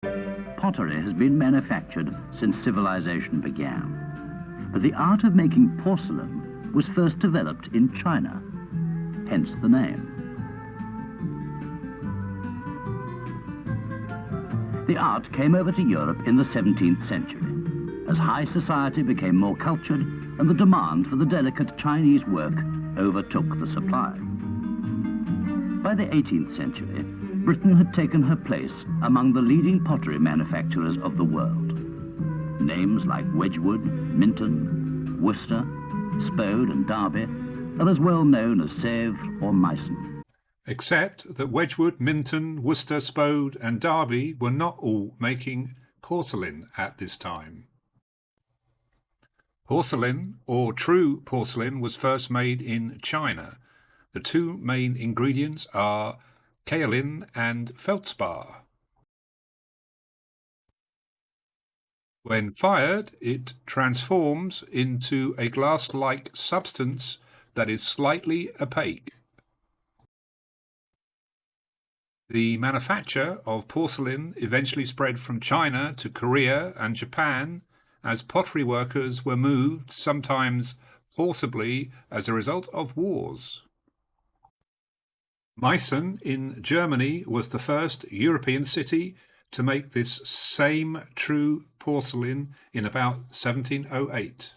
Pottery has been manufactured since civilization began, but the art of making porcelain was first developed in China, hence the name. The art came over to Europe in the 17th century, as high society became more cultured and the demand for the delicate Chinese work overtook the supply. By the 18th century, Britain had taken her place among the leading pottery manufacturers of the world. Names like Wedgwood, Minton, Worcester, Spode and Derby are as well known as Sèvres or meissen. Except that Wedgwood, Minton, Worcester, Spode and Derby were not all making porcelain at this time. Porcelain, or true porcelain, was first made in China. The two main ingredients are kaolin and feldspar. When fired, it transforms into a glass-like substance that is slightly opaque. The manufacture of porcelain eventually spread from China to Korea and Japan as pottery workers were moved, sometimes forcibly, as a result of wars. Meissen in Germany was the first European city to make this same true porcelain in about 1708.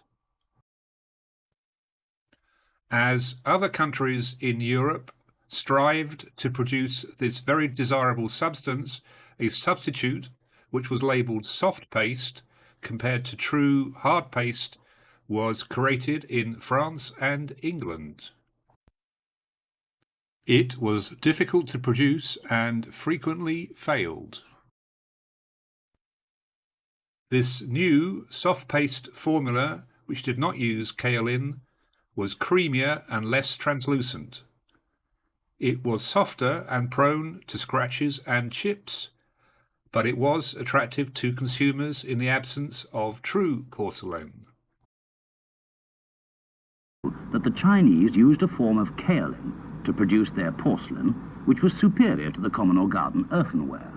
As other countries in Europe strived to produce this very desirable substance, a substitute which was labelled soft paste compared to true hard paste was created in France and England. It was difficult to produce and frequently failed. This new soft paste formula, which did not use kaolin, was creamier and less translucent. It was softer and prone to scratches and chips, but it was attractive to consumers in the absence of true porcelain. That the Chinese used a form of kaolin to produce their porcelain, which was superior to the common or garden earthenware.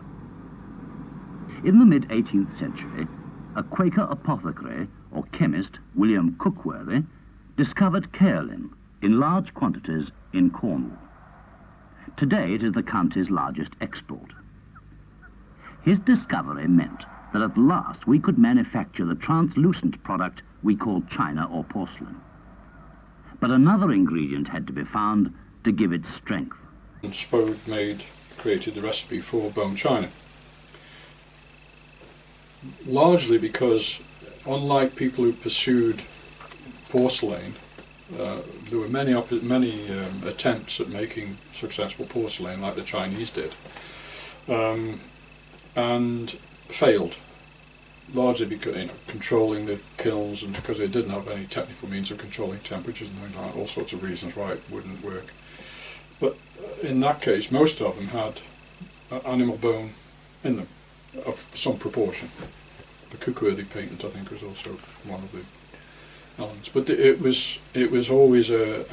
In the mid-18th century, a Quaker apothecary or chemist, William Cookworthy, discovered kaolin in large quantities in Cornwall. Today it is the county's largest export. His discovery meant that at last we could manufacture the translucent product we call china or porcelain. But another ingredient had to be found to give it strength. Spode created the recipe for bone china. Largely because, unlike people who pursued porcelain, there were many attempts at making successful porcelain, like the Chinese did, and failed. Largely because controlling the kilns, and because they didn't have any technical means of controlling temperatures and things like that, all sorts of reasons why it wouldn't work. But in that case, most of them had animal bone in them, of some proportion. The Cookworthy patent, I think, was also one of the elements. But it was always a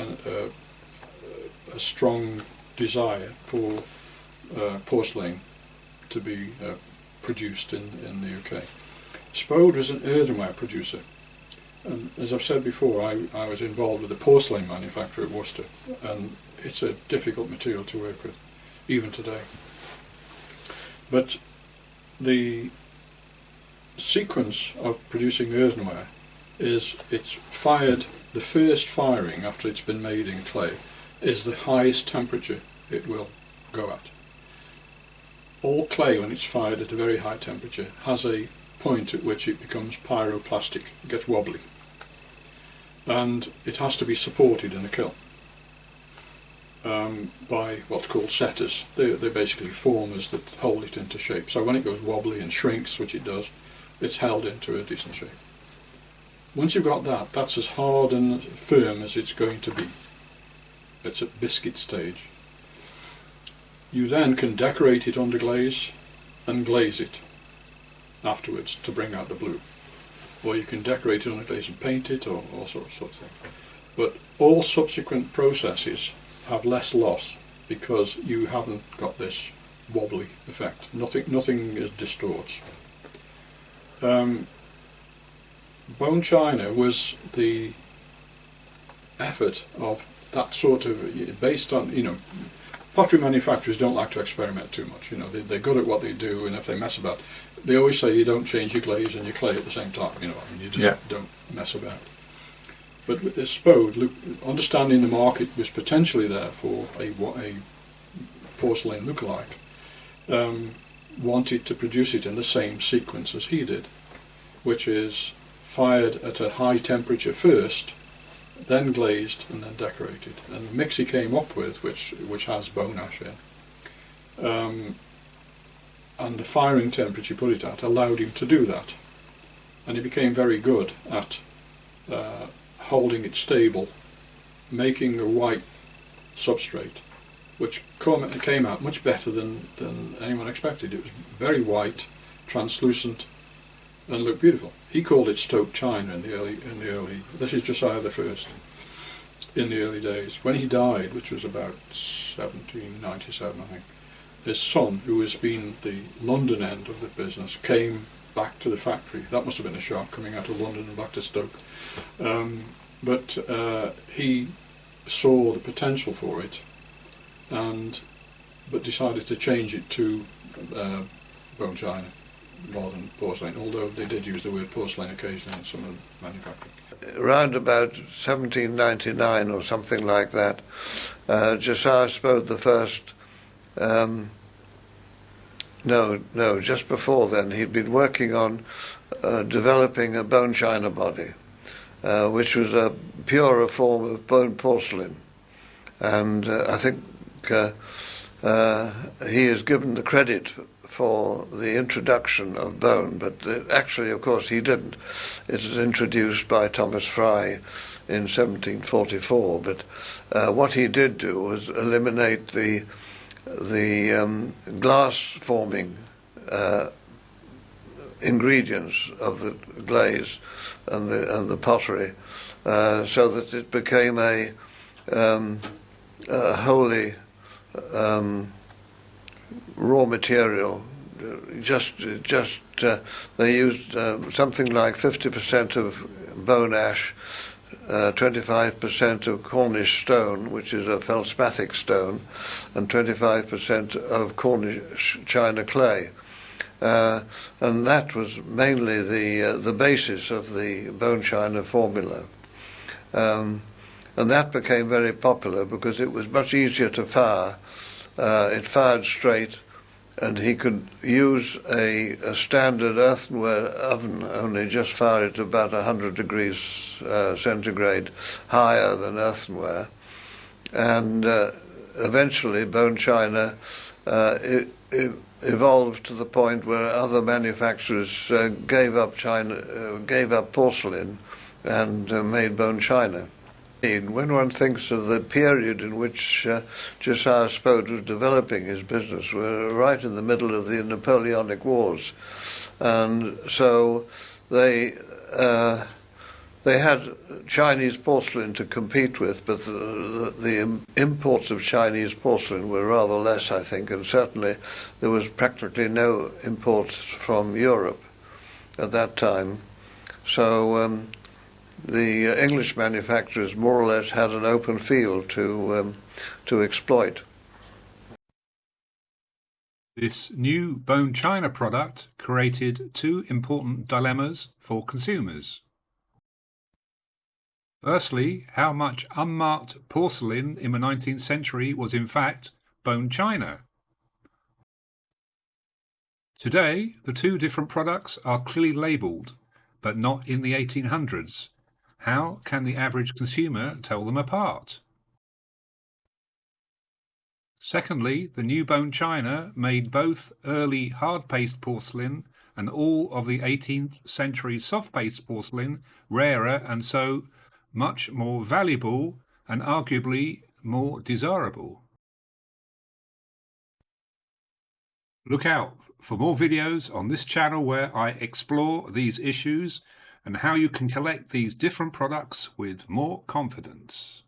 strong desire for porcelain to be produced in the UK. Spode was an earthenware producer, and as I've said before, I was involved with the porcelain manufacturer at Worcester, and it's a difficult material to work with, even today. But the sequence of producing earthenware is it's fired, the first firing after it's been made in clay is the highest temperature it will go at. All clay, when it's fired at a very high temperature, has a point at which it becomes pyroplastic, it gets wobbly, and it has to be supported in the kiln by what's called setters. They're basically formers that hold it into shape. So when it goes wobbly and shrinks, which it does, it's held into a decent shape. Once you've got that, that's as hard and firm as it's going to be. It's at biscuit stage. You then can decorate it under glaze and glaze it afterwards to bring out the blue. Or you can decorate it under glaze and paint it, or all sorts of things. But all subsequent processes have less loss because you haven't got this wobbly effect. effect. Nothing is distorts. Bone china was the effort of that sort of, based on, pottery manufacturers don't like to experiment too much. They're good at what they do, and if they mess about, they always say you don't change your glaze and your clay at the same time. You just don't mess about. But with Spode, understanding the market was potentially there for a porcelain lookalike, wanted to produce it in the same sequence as he did, which is fired at a high temperature first, then glazed and then decorated. And the mix he came up with, which has bone ash in, and the firing temperature he put it at allowed him to do that. And he became very good at holding it stable, making a white substrate, which came out much better than anyone expected. It was very white, translucent, and looked beautiful. He called it stoke china in the early. This is Josiah the First. In the early days, when he died, which was about 1797, I think, his son, who has been the London end of the business, came back to the factory. That must have been a shock, coming out of London and back to Stoke. But he saw the potential for it, but decided to change it to bone china rather than porcelain, although they did use the word porcelain occasionally in some of the manufacturing. Around about 1799 or something like that, Josiah Spode the First, just before then, he'd been working on developing a bone china body, which was a purer form of bone porcelain. And I think he is given the credit for the introduction of bone, but actually, of course, he didn't. It was introduced by Thomas Frye in 1744, but what he did do was eliminate the glass-forming ingredients of the glaze and the pottery, so that it became a wholly raw material. They used something like 50% of bone ash, 25% of Cornish stone, which is a feldspathic stone, and 25% of Cornish china clay. And that was mainly the basis of the bone china formula. And that became very popular because it was much easier to fire. It fired straight, and he could use a standard earthenware oven, only just fire it about 100 degrees centigrade higher than earthenware. And eventually bone china evolved to the point where other manufacturers gave up porcelain and made bone china. When one thinks of the period in which Josiah Spode was developing his business, we're right in the middle of the Napoleonic Wars, and so they had Chinese porcelain to compete with, but the imports of Chinese porcelain were rather less, I think, and certainly there was practically no imports from Europe at that time. So the English manufacturers more or less had an open field to exploit. This new bone china product created two important dilemmas for consumers. Firstly, how much unmarked porcelain in the 19th century was in fact bone china? Today, the two different products are clearly labelled, but not in the 1800s. How can the average consumer tell them apart? Secondly, the new bone china made both early hard-paste porcelain and all of the 18th century soft-paste porcelain rarer and so much more valuable and arguably more desirable. Look out for more videos on this channel where I explore these issues and how you can collect these different products with more confidence.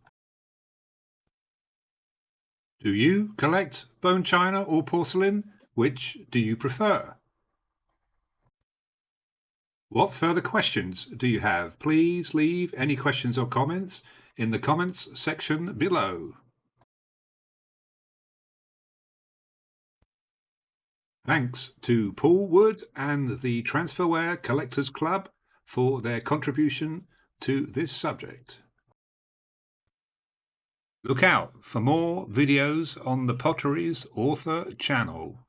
Do you collect bone china or porcelain? Which do you prefer? What further questions do you have? Please leave any questions or comments in the comments section below. Thanks to Paul Wood and the Transferware Collectors Club for their contribution to this subject. Look out for more videos on the Potteries Author channel.